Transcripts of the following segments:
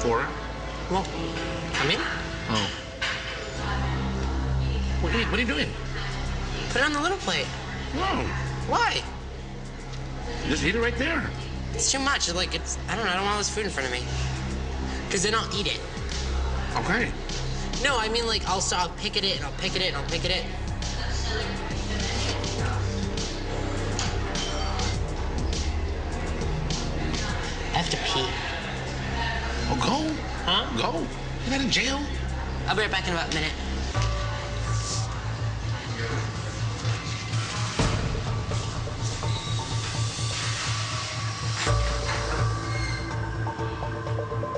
For? Well, come in. Oh. What are you doing? Put it on the little plate. No. Why? Just eat it right there. It's too much. Like, I don't know. I don't want all this food in front of me. Because then I'll eat it. Okay. No, I mean, like, I'll pick at it, and I'll pick at it, and I'll pick at it. I have to pee. Oh, go. Huh? Go. You're not in jail. I'll be right back in about a minute.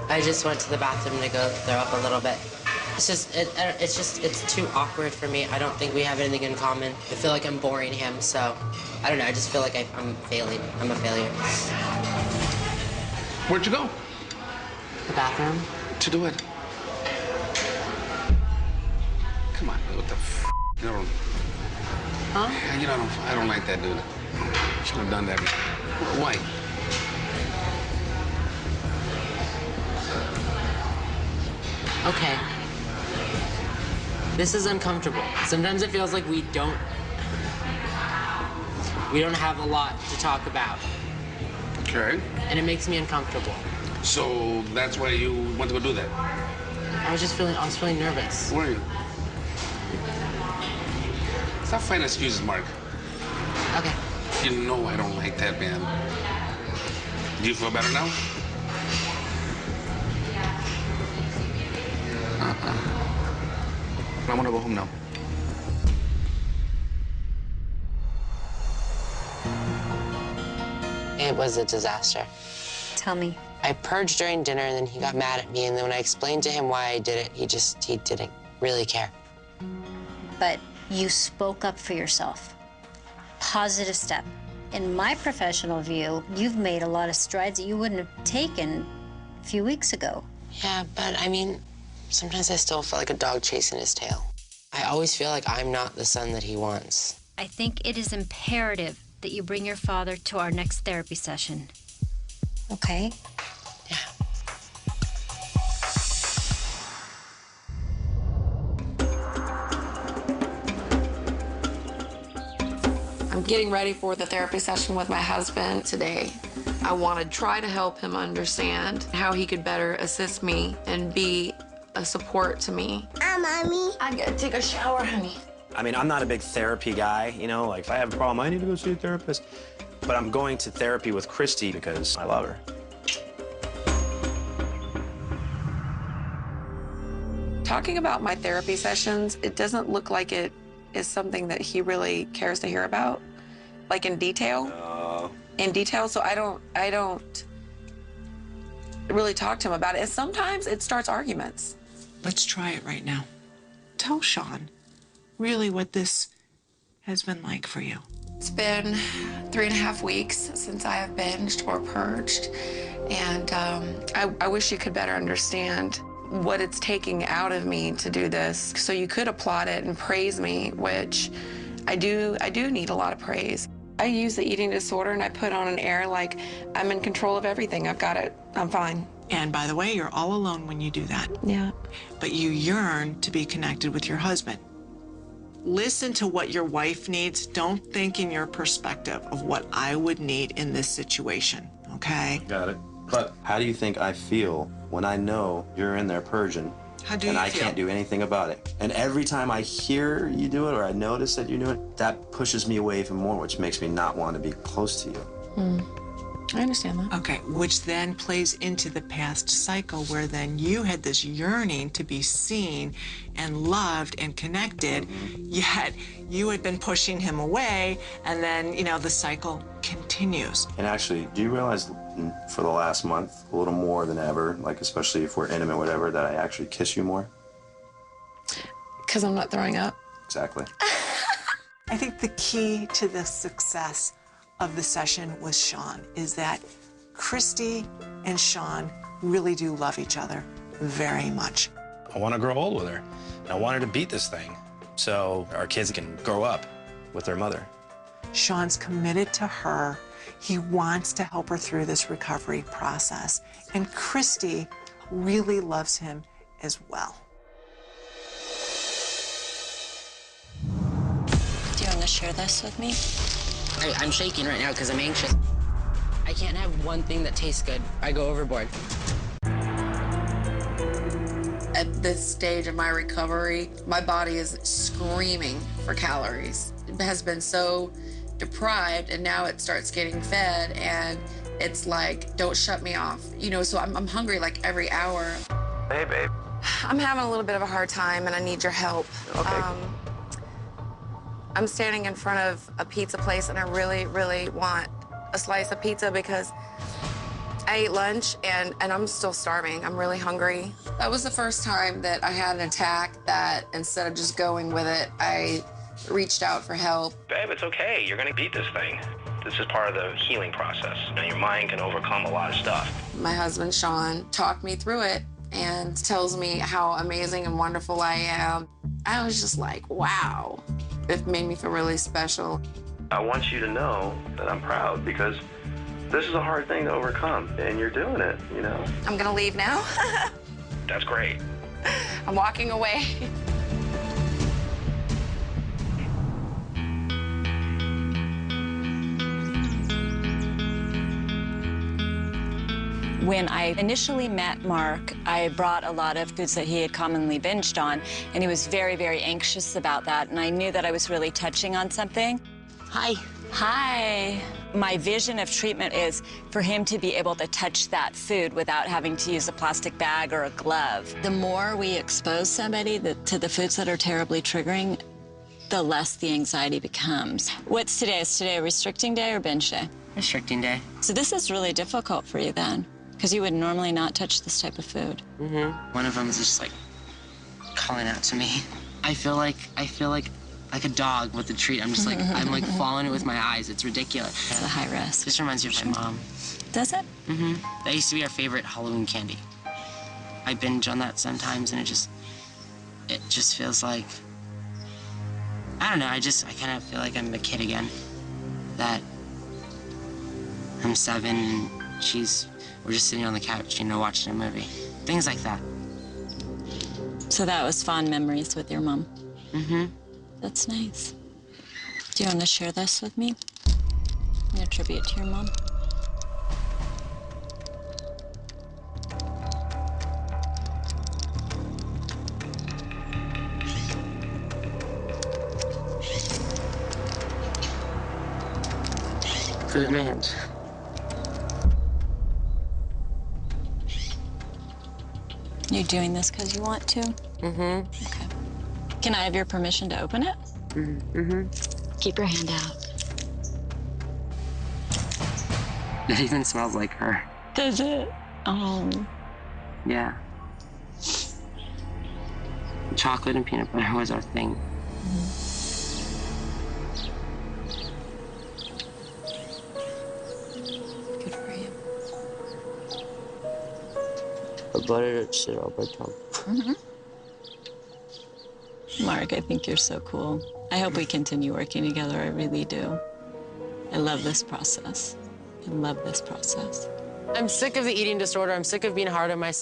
I just went to the bathroom to go throw up a little bit. It's too awkward for me. I don't think we have anything in common. I feel like I'm boring him, so I don't know. I just feel like I'm failing. I'm a failure. Where'd you go? The bathroom. To do it. Come on, what the f? You don't. Huh? You know, I don't like that dude. Should have done that. Why? Okay. This is uncomfortable. Sometimes it feels like we don't have a lot to talk about. Okay. And it makes me uncomfortable. So that's why you went to go do that? I was feeling nervous. Where are you? Stop finding excuses, Mark. Okay. You know I don't like that, man. Do you feel better now? I want to go home now. It was a disaster. Tell me. I purged during dinner, and then he got mad at me, and then when I explained to him why I did it, he didn't really care. But you spoke up for yourself. Positive step. In my professional view, you've made a lot of strides that you wouldn't have taken a few weeks ago. Yeah, but I mean, sometimes I still feel like a dog chasing his tail. I always feel like I'm not the son that he wants. I think it is imperative that you bring your father to our next therapy session. Okay? Yeah. I'm getting ready for the therapy session with my husband today. I want to try to help him understand how he could better assist me and be a support to me. Mommy. I gotta take a shower, honey. I mean, I'm not a big therapy guy, you know, like if I have a problem, I need to go see a therapist. But I'm going to therapy with Christy because I love her. Talking about my therapy sessions, it doesn't look like it is something that he really cares to hear about, like in detail. So I don't really talk to him about it. And sometimes it starts arguments. Let's try it right now. Tell Sean really what this has been like for you. It's been 3.5 weeks since I have binged or purged, and I wish you could better understand what it's taking out of me to do this. So you could applaud it and praise me, which I do need a lot of praise. I use the eating disorder and I put on an air like I'm in control of everything. I've got it. I'm fine. And by the way, you're all alone when you do that. Yeah. But you yearn to be connected with your husband. Listen to what your wife needs. Don't think in your perspective of what I would need in this situation, okay? Got it. But how do you think I feel when I know you're in there purging How do you and I feel? can't do anything about it? And every time I hear you do it or I notice that you do it, that pushes me away even more, which makes me not want to be close to you. I understand that. Okay, which then plays into the past cycle where then you had this yearning to be seen and loved and connected, yet you had been pushing him away, and then, you know, the cycle continues. And actually, do you realize for the last month, a little more than ever, like especially if we're intimate, whatever, that I actually kiss you more? Because I'm not throwing up. Exactly. I think the key to the success of the session with Sean is that Christy and Sean really do love each other very much. I want to grow old with her. And I want her to beat this thing so our kids can grow up with their mother. Sean's committed to her. He wants to help her through this recovery process. And Christy really loves him as well. Do you want to share this with me? I'm shaking right now because I'm anxious. I can't have one thing that tastes good. I go overboard. At this stage of my recovery, my body is screaming for calories. It has been so deprived, and now it starts getting fed, and it's like, don't shut me off. You know, so I'm hungry like every hour. Hey, babe. I'm having a little bit of a hard time, and I need your help. Okay. I'm standing in front of a pizza place, and I really, really want a slice of pizza because I ate lunch, and I'm still starving. I'm really hungry. That was the first time that I had an attack that instead of just going with it, I reached out for help. Babe, it's okay. You're gonna beat this thing. This is part of the healing process. You know, your mind can overcome a lot of stuff. My husband, Sean, talked me through it and tells me how amazing and wonderful I am. I was just like, wow. It made me feel really special. I want you to know that I'm proud because this is a hard thing to overcome, and you're doing it, you know? I'm gonna leave now. That's great. I'm walking away. When I initially met Mark, I brought a lot of foods that he had commonly binged on, and he was very, very anxious about that, and I knew that I was really touching on something. Hi. Hi. My vision of treatment is for him to be able to touch that food without having to use a plastic bag or a glove. The more we expose somebody to the foods that are terribly triggering, the less the anxiety becomes. What's today? Is today a restricting day or binge day? Restricting day. So this is really difficult for you then, because you would normally not touch this type of food. One of them is just like calling out to me. I feel like a dog with a treat. I'm just like, I'm like following it with my eyes. It's ridiculous. It's a high risk. This reminds me of my mom. Does it? That used to be our favorite Halloween candy. I binge on that sometimes, and it just feels like, I don't know, I kind of feel like I'm a kid again. That I'm 7 and we're just sitting on the couch, you know, watching a movie. Things like that. So that was fond memories with your mom? That's nice. Do you want to share this with me? In a tribute to your mom? Good man. You're doing this because you want to? Okay. Can I have your permission to open it? Keep your hand out. It even smells like her. Does it? Oh. Yeah. Chocolate and peanut butter was our thing. Good for you. The butter shit all my tongue. Mark, I think you're so cool. I hope we continue working together. I really do. I love this process. I love this process. I'm sick of the eating disorder. I'm sick of being hard on myself.